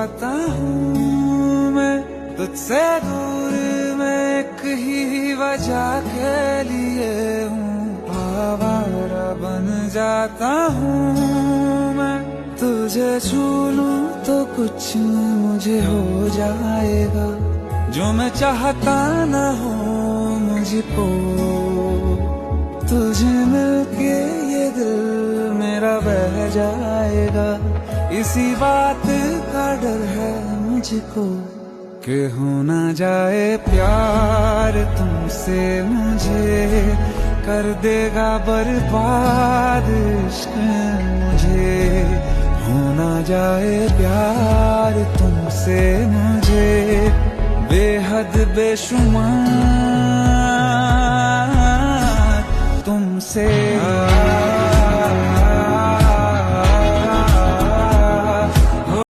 जाता हूँ मैं तुझसे दूर, मैं एक ही वजह के लिए हूँ आवारा बन जाता हूँ मैं। तुझे छू लूं तो कुछ मुझे हो जाएगा, जो मैं चाहता न हो मुझको। तुझे मिलके ये दिल मेरा बह जाएगा, इसी बात का डर है मुझको कि हो ना जाए प्यार तुमसे मुझे, कर देगा बर्बाद इश्क मुझे। हो ना जाए प्यार तुमसे मुझे, बेहद बेशुमार तुमसे।